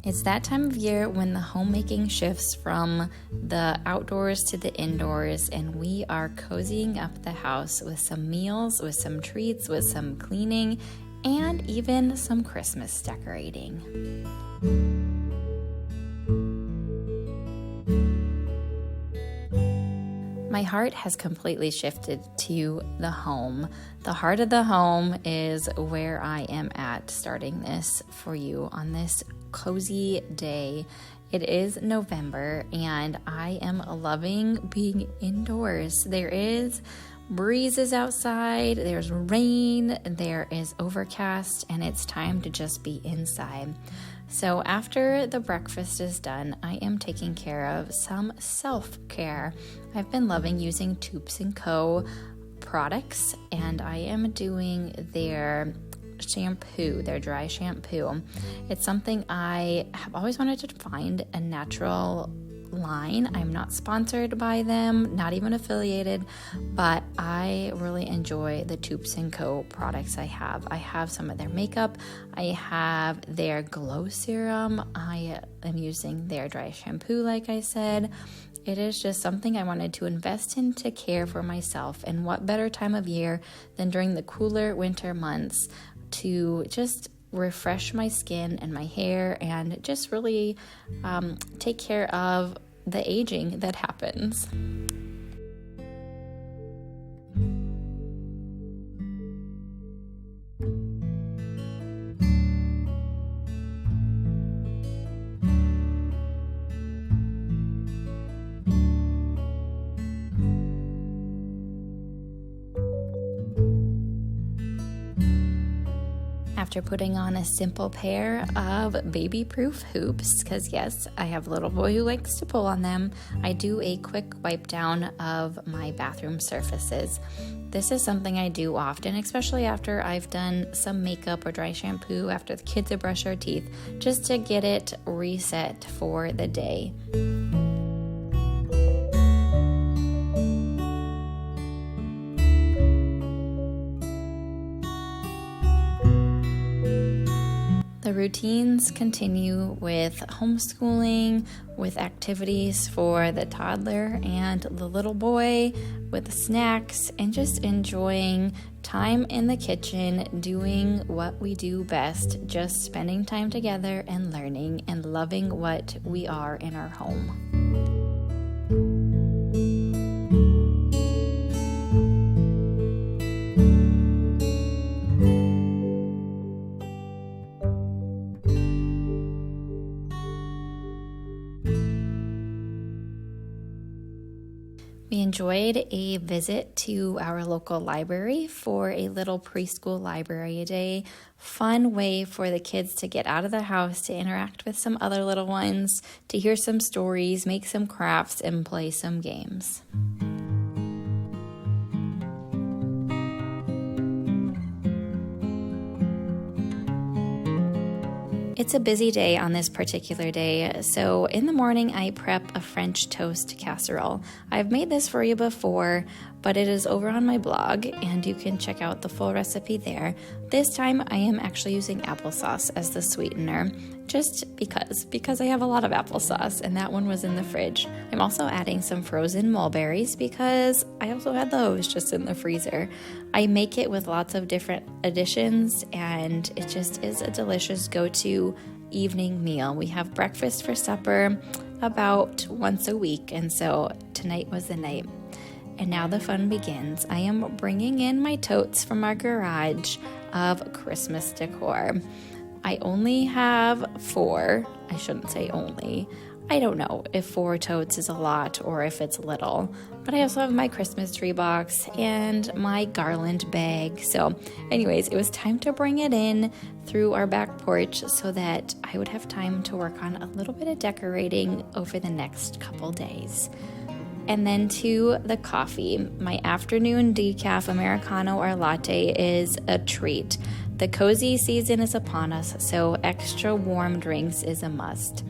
It's that time of year when the homemaking shifts from the outdoors to the indoors, and we are cozying up the house with some meals, with some treats, with some cleaning, and even some Christmas decorating. My heart has completely shifted to the home. The heart of the home is where I am at starting this for you on this cozy day. It is November and I am loving being indoors. There is breezes outside, there's rain, there is overcast, and it's time to just be inside. So after the breakfast is done, I am taking care of some self-care. I've been loving using Toops & Co. products, and I am doing their shampoo, their dry shampoo. It's something I have always wanted to find, a natural line. I'm not sponsored by them, not even affiliated, but I really enjoy the Toops & Co. products I have. I have some of their makeup. I have their glow serum. I am using their dry shampoo, like I said. It is just something I wanted to invest in to care for myself. And what better time of year than during the cooler winter months to just refresh my skin and my hair and just really take care of the aging that happens. After putting on a simple pair of baby-proof hoops, because yes, I have a little boy who likes to pull on them, I do a quick wipe down of my bathroom surfaces. This is something I do often, especially after I've done some makeup or dry shampoo, after the kids have brushed their teeth, just to get it reset for the day. The routines continue with homeschooling, with activities for the toddler and the little boy, with snacks, and just enjoying time in the kitchen, doing what we do best, just spending time together and learning and loving what we are in our home. We enjoyed a visit to our local library for a little preschool library day. Fun way for the kids to get out of the house, to interact with some other little ones, to hear some stories, make some crafts, and play some games. It's a busy day on this particular day, so in the morning I prep a French toast casserole. I've made this for you before, but it is over on my blog, and you can check out the full recipe there. This time I am actually using applesauce as the sweetener, just because I have a lot of applesauce, and that one was in the fridge. I'm also adding some frozen mulberries because I also had those just in the freezer. I make it with lots of different additions, and it just is a delicious go-to evening meal. We have breakfast for supper about once a week, and so tonight was the night. And now the fun begins. I am bringing in my totes from our garage of Christmas decor. I only have 4. I shouldn't say only. I don't know if 4 totes is a lot or if it's little, but I also have my Christmas tree box and my garland bag. So anyways, it was time to bring it in through our back porch so that I would have time to work on a little bit of decorating over the next couple days. And then to the coffee. My afternoon decaf Americano or latte is a treat. The cozy season is upon us, so extra warm drinks is a must.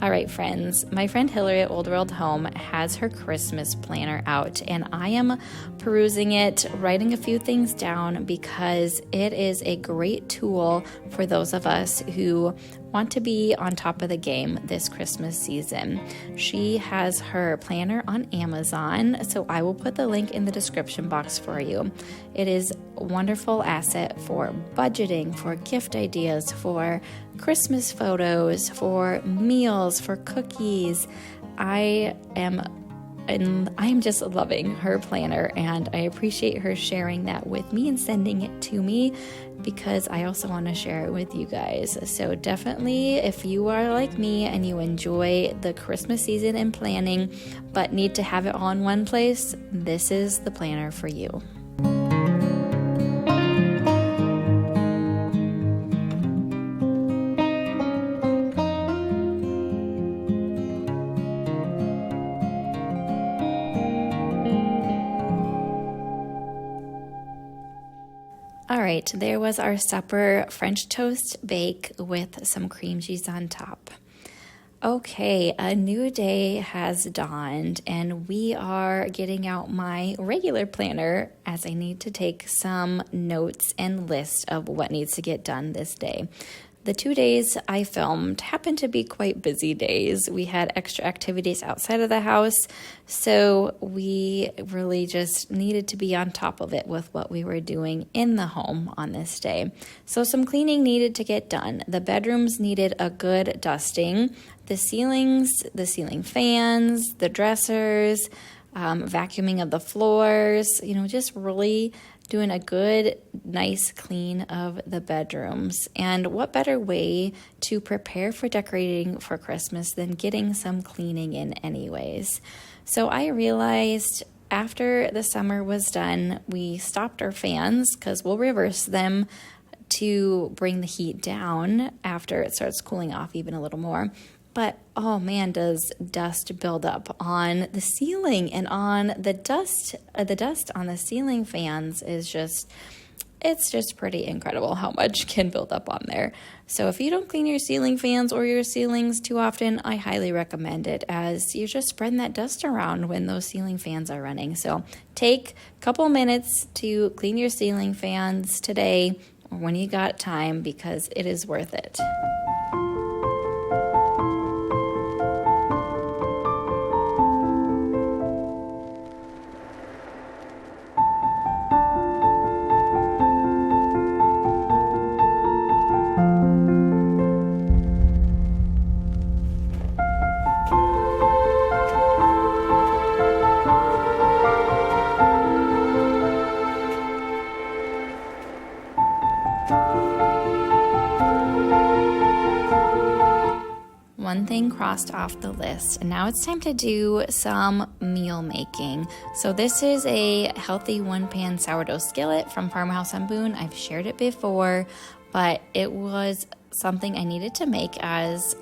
All right, friends, my friend Hillary at Old World Home has her Christmas planner out, and I am perusing it, writing a few things down because it is a great tool for those of us who want to be on top of the game this Christmas season. She has her planner on Amazon, so I will put the link in the description box for you. It is a wonderful asset for budgeting, for gift ideas, for Christmas photos, for meals, for cookies. I'm just loving her planner, and I appreciate her sharing that with me and sending it to me, because I also want to share it with you guys. So definitely, if you are like me and you enjoy the Christmas season and planning, but need to have it all in one place, this is the planner for you. All right, there was our supper, French toast bake with some cream cheese on top. Okay, a new day has dawned, and we are getting out my regular planner as I need to take some notes and list of what needs to get done this day. The 2 days I filmed happened to be quite busy days. We had extra activities outside of the house, so we really just needed to be on top of it with what we were doing in the home on this day. So some cleaning needed to get done. The bedrooms needed a good dusting. The ceilings, the ceiling fans, the dressers, vacuuming of the floors, just really doing a good, nice clean of the bedrooms. And what better way to prepare for decorating for Christmas than getting some cleaning in anyways? So I realized after the summer was done, we stopped our fans because we'll reverse them to bring the heat down after it starts cooling off even a little more. But, oh man, does dust build up on the ceiling, and on the dust on the ceiling fans it's just pretty incredible how much can build up on there. So if you don't clean your ceiling fans or your ceilings too often, I highly recommend it, as you're just spreading that dust around when those ceiling fans are running. So take a couple minutes to clean your ceiling fans today or when you got time, because it is worth it. One thing crossed off the list, and now it's time to do some meal making. So this is a healthy one-pan sourdough skillet from Farmhouse on Boone. I've shared it before, but it was something I needed to make, as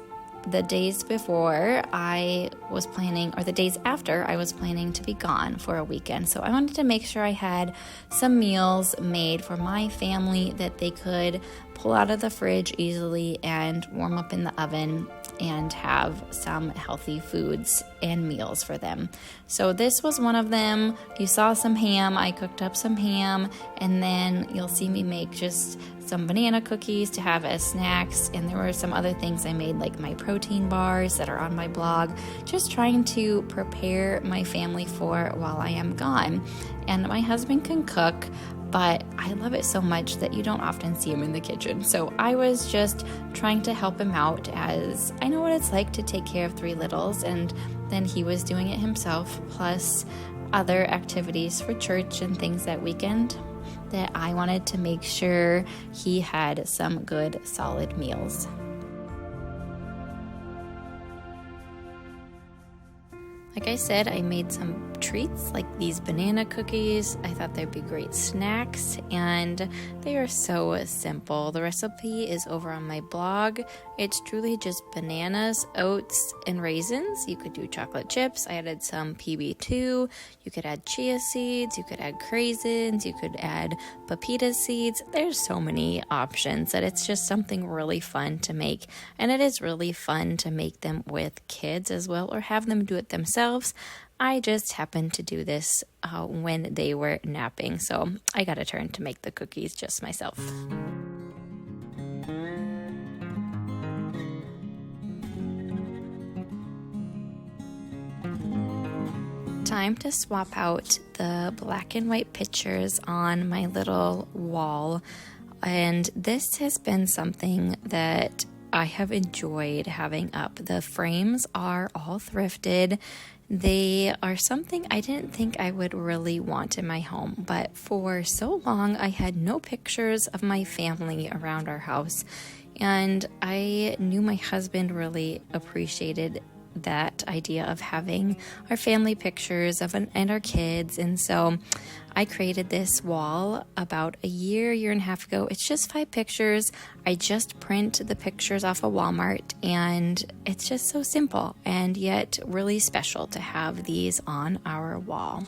the days before I was planning, or the days after I was planning to be gone for a weekend. So I wanted to make sure I had some meals made for my family that they could pull out of the fridge easily and warm up in the oven and have some healthy foods and meals for them. So this was one of them. You saw some ham. I cooked up some ham, and then you'll see me make just some banana cookies to have as snacks, and there were some other things I made, like my protein bars that are on my blog, just trying to prepare my family for while I am gone. And my husband can cook, but I love it so much that you don't often see him in the kitchen. So I was just trying to help him out, as I know what it's like to take care of three littles, and then he was doing it himself, plus other activities for church and things that weekend, that I wanted to make sure he had some good, solid meals. Like I said, I made some treats like these banana cookies. I thought they'd be great snacks, and they are so simple. The recipe is over on my blog. It's truly just bananas, oats, and raisins. You could do chocolate chips. I added some PB2. You could add chia seeds. You could add craisins. You could add pepita seeds. There's so many options that it's just something really fun to make. And it is really fun to make them with kids as well, or have them do it themselves. I just happened to do this when they were napping, so I got a turn to make the cookies just myself. time to swap out the black and white pictures on my little wall. And this has been something that I have enjoyed having up. The frames are all thrifted. They are something I didn't think I would really want in my home, but for so long I had no pictures of my family around our house, and I knew my husband really appreciated that idea of having our family pictures and our kids. And so I created this wall about a year and a half ago. It's just 5 pictures. I just print the pictures off of Walmart, and it's just so simple and yet really special to have these on our wall.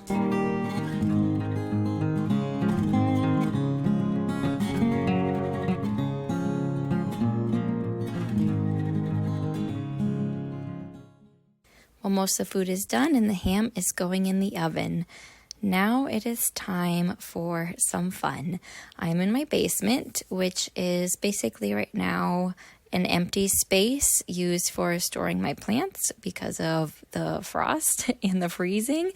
Well, most of the food is done and the ham is going in the oven. Now it is time for some fun. I'm in my basement, which is basically right now an empty space used for storing my plants because of the frost and the freezing.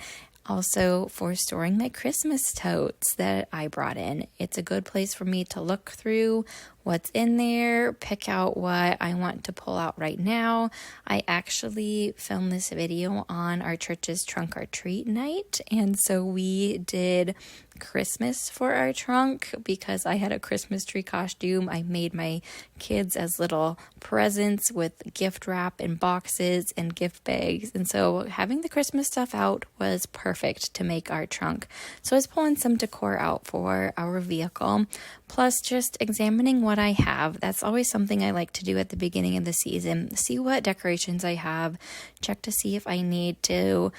Also for storing my Christmas totes that I brought in. It's a good place for me to look through what's in there, pick out what I want to pull out right now. I actually filmed this video on our church's trunk or treat night, and so we did Christmas for our trunk because I had a Christmas tree costume. I made my kids as little presents with gift wrap and boxes and gift bags, and so having the Christmas stuff out was perfect to make our trunk. So I was pulling some decor out for our vehicle, plus just examining what I have. That's always something I like to do at the beginning of the season. See what decorations I have, check to see if I need to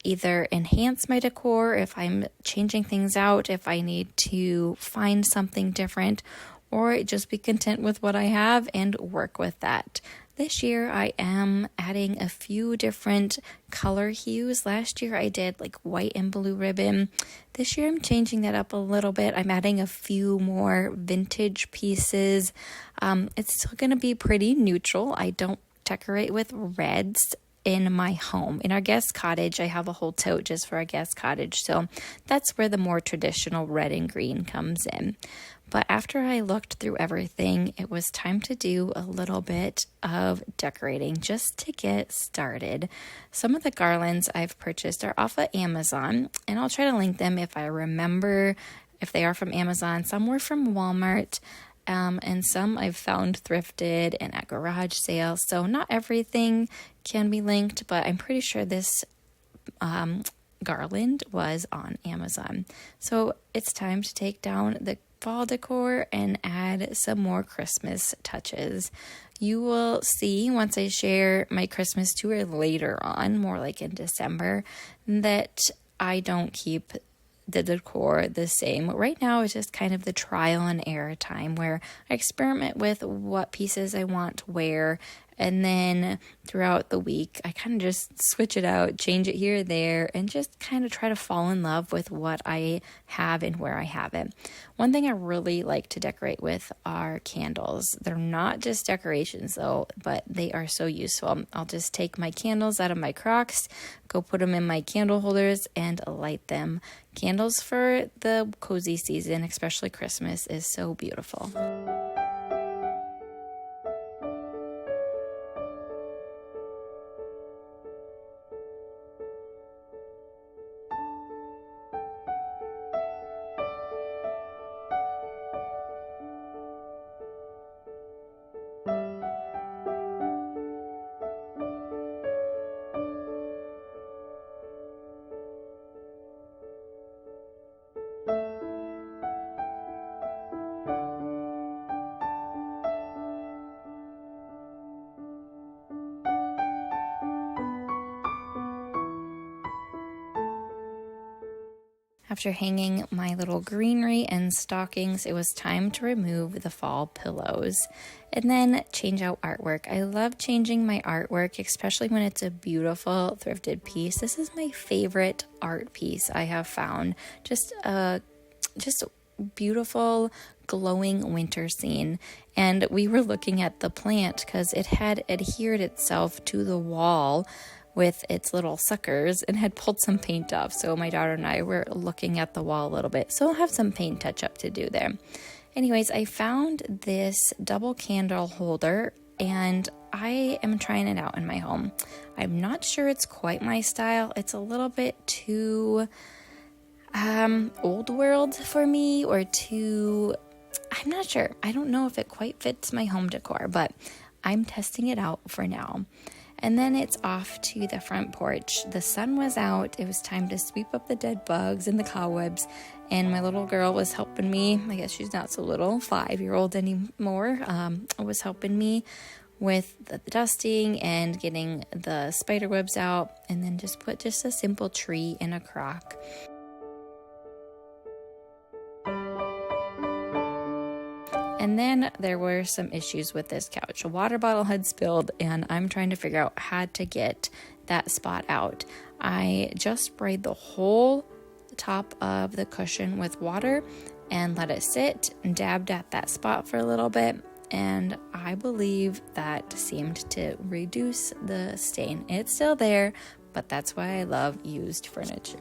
either enhance my decor, if I'm changing things out, if I need to find something different, or just be content with what I have and work with that. This year I am adding a few different color hues. Last year I did like white and blue ribbon. This year I'm changing that up a little bit. I'm adding a few more vintage pieces. It's still going to be pretty neutral. I don't decorate with reds in my home. In our guest cottage, I have a whole tote just for our guest cottage. So that's where the more traditional red and green comes in. But after I looked through everything, it was time to do a little bit of decorating just to get started. Some of the garlands I've purchased are off of Amazon, and I'll try to link them if I remember if they are from Amazon. Some were from Walmart, and some I've found thrifted and at garage sales. So not everything can be linked, but I'm pretty sure this garland was on Amazon. So it's time to take down the fall decor and add some more Christmas touches. You will see once I share my Christmas tour later on, more like in December, that I don't keep the decor the same. Right now it's just kind of the trial and error time where I experiment with what pieces I want where, and then throughout the week I kind of just switch it out, change it here or there, and just kind of try to fall in love with what I have and where I have it. One thing I really like to decorate with are candles. They're not just decorations though, but they are so useful. I'll just take my candles out of my Crocs, go put them in my candle holders, and light them. Candles for the cozy season, especially Christmas, is so beautiful. After hanging my little greenery and stockings, it was time to remove the fall pillows and then change out artwork. I love changing my artwork, especially when it's a beautiful thrifted piece. This is my favorite art piece I have found. Just beautiful glowing winter scene, and we were looking at the plant because it had adhered itself to the wall with its little suckers and had pulled some paint off. So my daughter and I were looking at the wall a little bit. So I'll have some paint touch up to do there. Anyways, I found this double candle holder and I am trying it out in my home. I'm not sure it's quite my style. It's a little bit too old world for me, or too, I'm not sure. I don't know if it quite fits my home decor, but I'm testing it out for now. And then it's off to the front porch. The sun was out. It was time to sweep up the dead bugs and the cobwebs. And my little girl was helping me. I guess she's not so little, 5-year-old anymore. Was helping me with the dusting and getting the spider webs out. And then just put just a simple tree in a crock. And then there were some issues with this couch. A water bottle had spilled, and I'm trying to figure out how to get that spot out. I just sprayed the whole top of the cushion with water and let it sit and dabbed at that spot for a little bit. And I believe that seemed to reduce the stain. It's still there, but that's why I love used furniture.